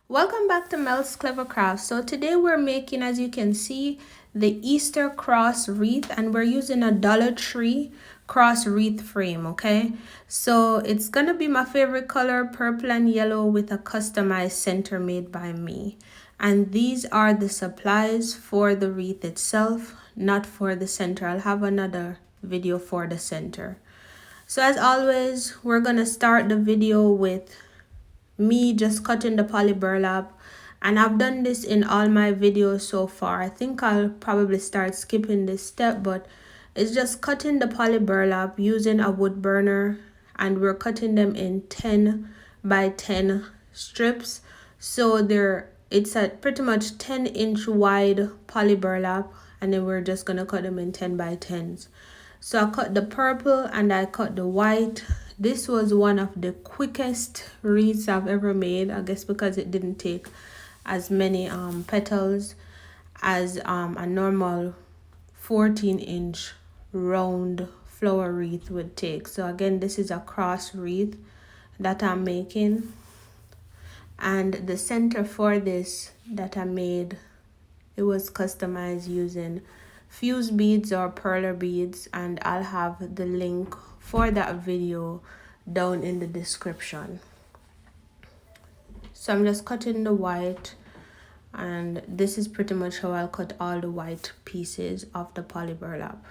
Welcome back to Mel's Clever Crafts. So today we're making, as you can see, the Easter cross wreath, and we're using a Dollar Tree cross wreath frame, okay? So it's gonna be my favorite color, purple and yellow, with a customized center made by me. And these are the supplies for the wreath itself, not for the center. I'll have another video for the center. So as always, we're gonna start the video with me just cutting the poly burlap, and I've done this in all my videos so far. I think I'll probably start skipping this step, but it's just cutting the poly burlap using a wood burner, and we're cutting them in 10 by 10 strips. So it's a pretty much 10-inch wide poly burlap, and then we're just gonna cut them in 10 by 10s. So I cut the purple and I cut the white. This was one of the quickest wreaths I've ever made, I guess because it didn't take as many petals as a normal 14-inch round flower wreath would take. So again, this is a cross wreath that I'm making, and the center for this that I made, it was customized using fuse beads or perler beads, and I'll have the link for that video down in the description. So I'm just cutting the white, and this is pretty much how I'll cut all the white pieces of the poly burlap.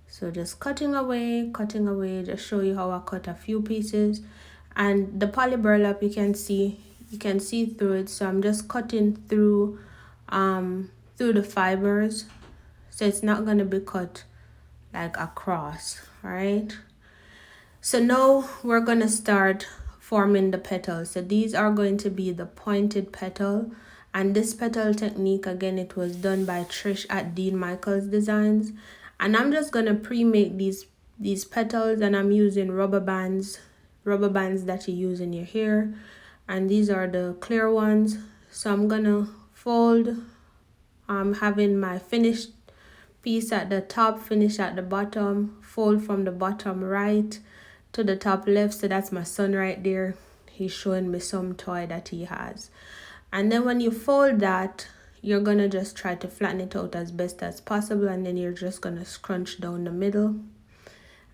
So just cutting away, just show you how I cut a few pieces. And the poly burlap, you can see through it, so I'm just cutting through the fibers, so it's not going to be cut like across. All right, so now we're going to start forming the petals. So these are going to be the pointed petal, and this petal technique, again, it was done by Trish at Dean Michaels Designs. And I'm just going to pre-make these petals, and I'm using rubber bands that you use in your hair, and these are the clear ones. So I'm gonna fold, having my finished piece at the top, finish at the bottom, fold from the bottom right to the top left. So that's my son right there. He's showing me some toy that he has. And then when you fold that, you're gonna just try to flatten it out as best as possible, and then you're just gonna scrunch down the middle,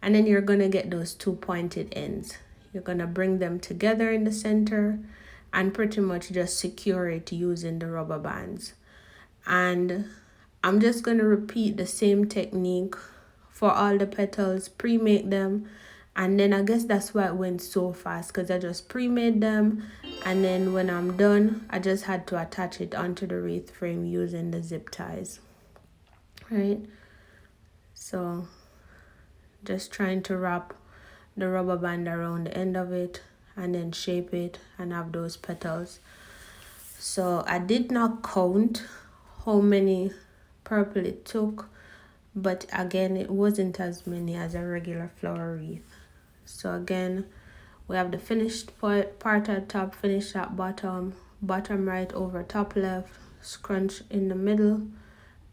and then you're gonna get those two pointed ends. You're gonna bring them together in the center and pretty much just secure it using the rubber bands. And I'm just going to repeat the same technique for all the petals, pre-make them, and then I guess that's why it went so fast, because I just pre-made them, and then when I'm done, I just had to attach it onto the wreath frame using the zip ties. Right? So just trying to wrap the rubber band around the end of it and then shape it and have those petals. So I did not count how many purple it took, but again, it wasn't as many as a regular flower wreath. So again, we have the finished part at top, finished at bottom right over top left, scrunch in the middle,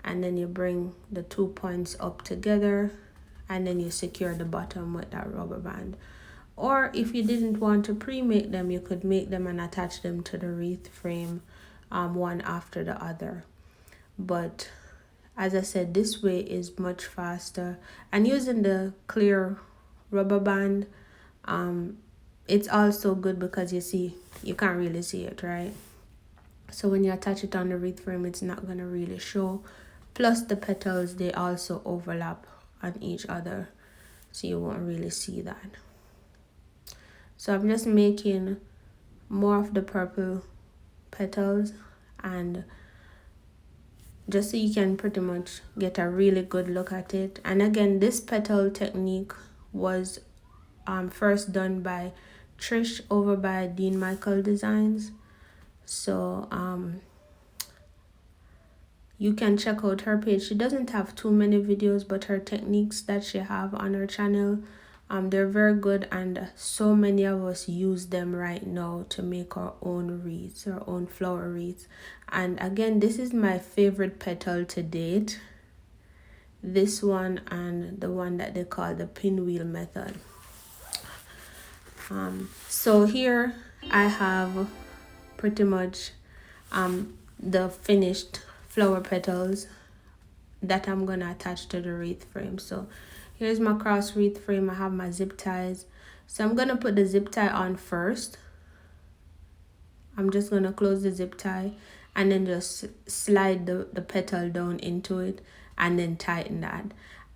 and then you bring the 2 points up together, and then you secure the bottom with that rubber band. Or if you didn't want to pre-make them, you could make them and attach them to the wreath frame one after the other. But as I said, this way is much faster. And using the clear rubber band, it's also good because you can't really see it, right? So when you attach it on the wreath frame, it's not going to really show. Plus the petals, they also overlap on each other, so you won't really see that. So I'm just making more of the purple petals, and just so you can pretty much get a really good look at it. And again, this petal technique was first done by Trish over by Dean Michaels Designs. So you can check out her page. She doesn't have too many videos, but her techniques that she have on her channel, they're very good, and so many of us use them right now to make our own wreaths, our own flower wreaths. And again, this is my favorite petal to date. This one and the one that they call the Pinwheel Method. So here I have pretty much the finished flower petals that I'm gonna attach to the wreath frame. So here's my cross wreath frame. I have my zip ties. So I'm gonna put the zip tie on first. I'm just gonna close the zip tie and then just slide the petal down into it and then tighten that.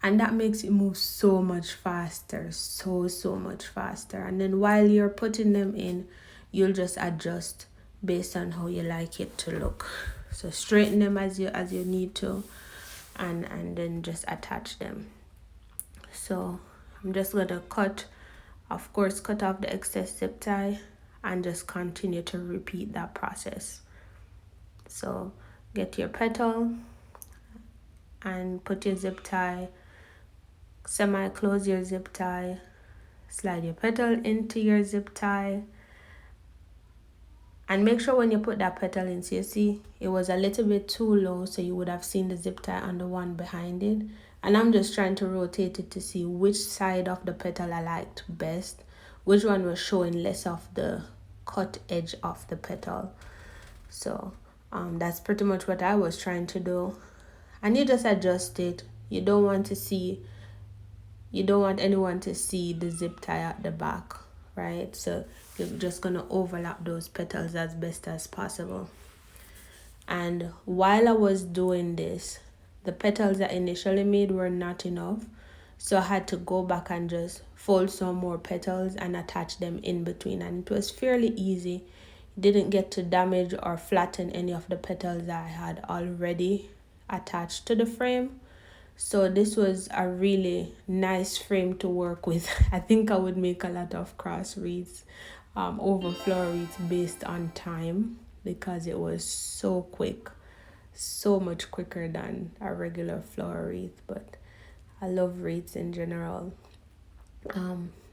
And that makes it move so much faster, so much faster. And then while you're putting them in, you'll just adjust based on how you like it to look. So straighten them as you need to, and then just attach them. So I'm just gonna cut off the excess zip tie and just continue to repeat that process. So get your petal and put your zip tie, semi-close your zip tie, slide your petal into your zip tie, and make sure when you put that petal in, so you see it was a little bit too low, so you would have seen the zip tie on the one behind it. And I'm just trying to rotate it to see which side of the petal I liked best, which one was showing less of the cut edge of the petal. So that's pretty much what I was trying to do. And you just adjust it. You don't want anyone to see the zip tie at the back, right? So you're just gonna overlap those petals as best as possible. And while I was doing this, the petals I initially made were not enough, so I had to go back and just fold some more petals and attach them in between, and it was fairly easy. Didn't get to damage or flatten any of the petals that I had already attached to the frame. So this was a really nice frame to work with. I think I would make a lot of cross wreaths, over flower wreaths based on time, because it was so quick, so much quicker than a regular flower wreath. But I love wreaths in general,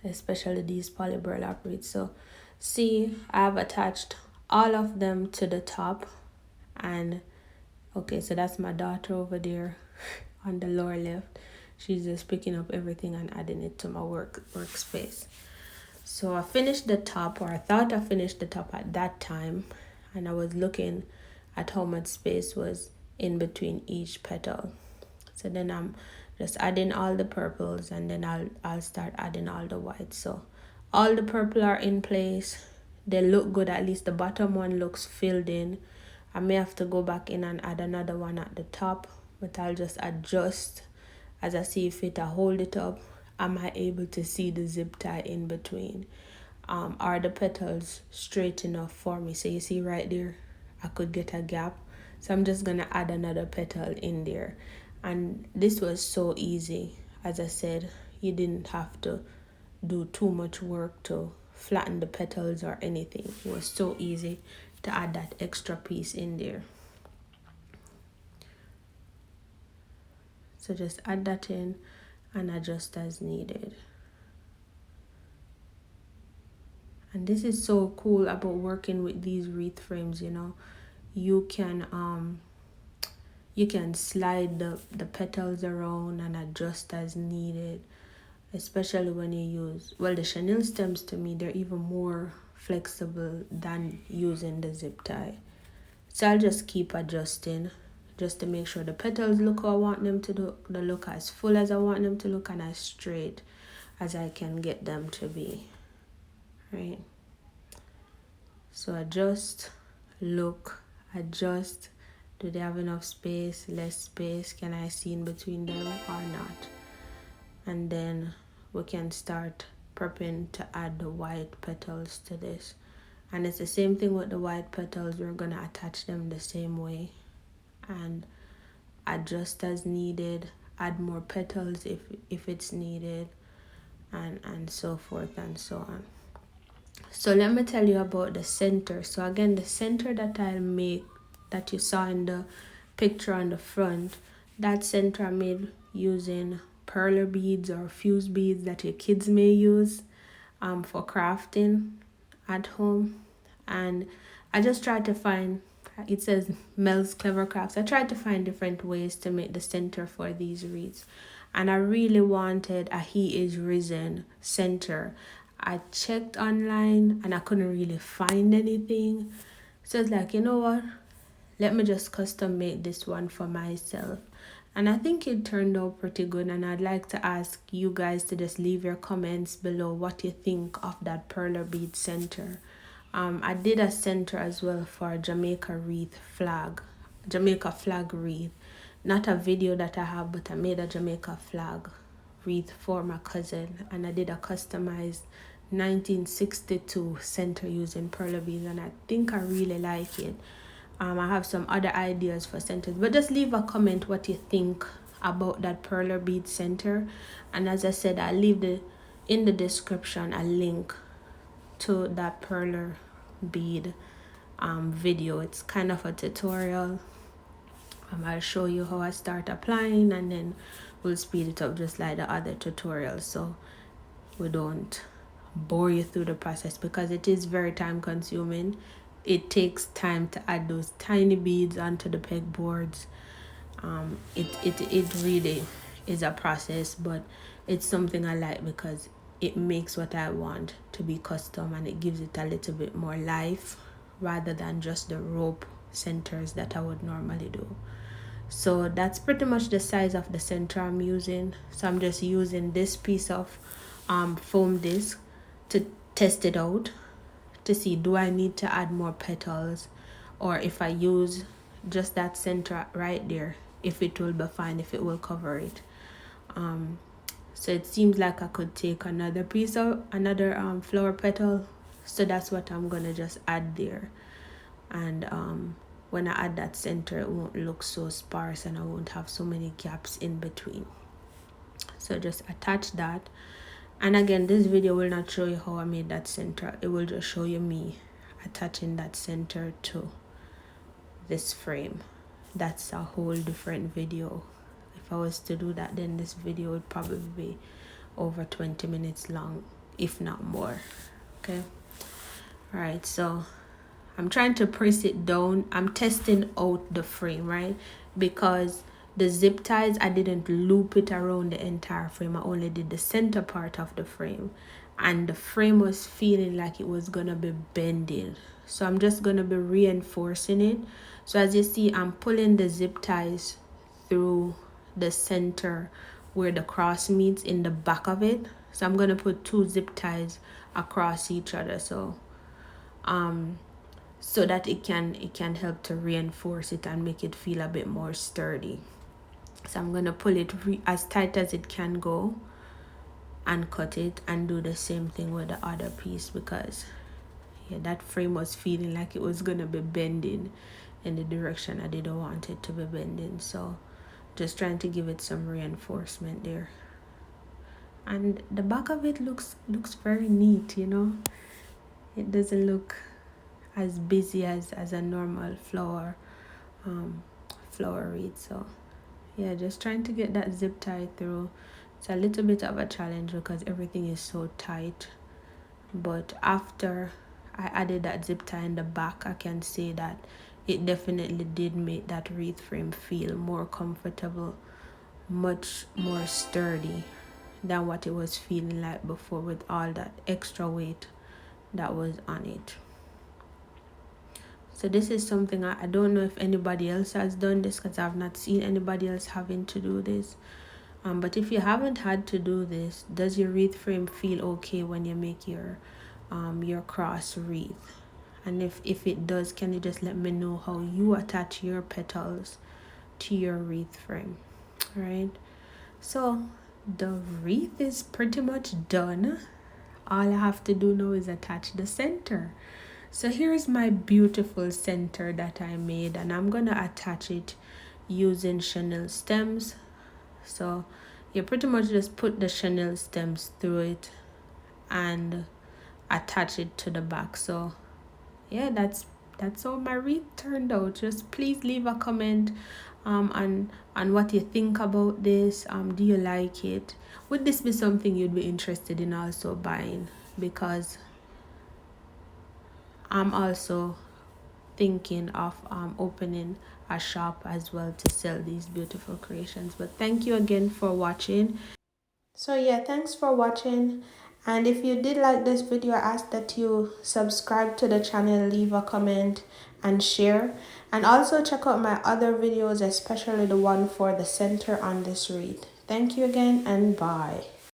especially these poly burlap wreaths. So see, I've attached all of them to the top, and okay, so that's my daughter over there on the lower left. She's just picking up everything and adding it to my workspace. So I finished the top, or I thought I finished the top at that time, and I was looking at how much space was in between each petal. So then I'm just adding all the purples, and then I'll start adding all the whites. So all the purple are in place. They look good. At least the bottom one looks filled in. I may have to go back in and add another one at the top, but I'll just adjust as I see fit. I hold it up. Am I able to see the zip tie in between? Are the petals straight enough for me? So you see right there, I could get a gap. So I'm just gonna add another petal in there. And this was so easy. As I said, you didn't have to do too much work to flatten the petals or anything. It was so easy to add that extra piece in there. So just add that in and adjust as needed. And this is so cool about working with these wreath frames, you know. You can slide the petals around and adjust as needed, especially when you use, well, the chenille stems, to me, they're even more flexible than using the zip tie. So I'll just keep adjusting just to make sure the petals look how I want them to do, they look as full as I want them to look, and as straight as I can get them to be, right? So adjust, look, adjust. Do they have enough space, less space? Can I see in between them or not? And then we can start prepping to add the white petals to this. And it's the same thing with the white petals. We're gonna attach them the same way and adjust as needed, add more petals if it's needed, and so forth and so on. So let me tell you about the center. So again, the center that I'll make, that you saw in the picture on the front, that center I made using Perler beads or fuse beads that your kids may use for crafting at home. And I just tried to find, it says Mel's Clever Crafts. I tried to find different ways to make the center for these wreaths, and I really wanted a He Is Risen center. I checked online and I couldn't really find anything. So it's like, you know what, let me just custom make this one for myself. And I think it turned out pretty good, and I'd like to ask you guys to just leave your comments below what you think of that Perler bead center. I did a center as well for Jamaica flag wreath. Not a video that I have, but I made a Jamaica flag wreath for my cousin, and I did a customized 1962 center using Perler beads, and I think I really like it. I have some other ideas for centers, but just leave a comment what you think about that Perler bead center. And as I said, I'll leave in the description a link to that Perler bead video. It's kind of a tutorial. I'll show you how I start applying, and then we'll speed it up just like the other tutorials, so we don't bore you through the process, because it is very time consuming. It takes time to add those tiny beads onto the pegboards. It really is a process, but it's something I like because it makes what I want to be custom, and it gives it a little bit more life rather than just the rope centers that I would normally do. So that's pretty much the size of the center I'm using. So I'm just using this piece of foam disc to test it out, to see, do I need to add more petals, or if I use just that center right there, if it will be fine, if it will cover it. So it seems like I could take another piece of another flower petal, so that's what I'm gonna just add there. And when I add that center, it won't look so sparse, and I won't have so many gaps in between. So just attach that. And again, this video will not show you how I made that center. It will just show you me attaching that center to this frame. That's a whole different video. If I was to do that, then this video would probably be over 20 minutes long, if not more. Okay. All right, so I'm trying to press it down. I'm testing out the frame, right? Because the zip ties, I didn't loop it around the entire frame. I only did the center part of the frame, and the frame was feeling like it was gonna be bending. So I'm just gonna be reinforcing it. So as you see, I'm pulling the zip ties through the center where the cross meets in the back of it. So I'm gonna put 2 zip ties across each other, so that it can help to reinforce it and make it feel a bit more sturdy. So I'm gonna pull it as tight as it can go and cut it, and do the same thing with the other piece, because yeah, that frame was feeling like it was gonna be bending in the direction I didn't want it to be bending. So just trying to give it some reinforcement there. And the back of it looks very neat, you know. It doesn't look as busy as a normal flower wreath. So yeah, just trying to get that zip tie through. It's a little bit of a challenge because everything is so tight, but after I added that zip tie in the back, I can say that it definitely did make that wreath frame feel more comfortable, much more sturdy than what it was feeling like before, with all that extra weight that was on it. So this is something I don't know if anybody else has done this, because I've not seen anybody else having to do this. But if you haven't had to do this, does your wreath frame feel okay when you make your cross wreath? And if it does, can you just let me know how you attach your petals to your wreath frame? All right. So the wreath is pretty much done. All I have to do now is attach the center. So here's my beautiful center that I made, and I'm gonna attach it using chenille stems. So you pretty much just put the chenille stems through it and attach it to the back. So yeah, that's how my wreath turned out. Just please leave a comment on what you think about this. Do you like it? Would this be something you'd be interested in also buying? Because I'm also thinking of opening a shop as well to sell these beautiful creations. But thank you again for watching. So yeah, thanks for watching, And if you did like this video, I ask that you subscribe to the channel, leave a comment, and share. And also check out my other videos, especially the one for the center on this wreath. Thank you again, and bye.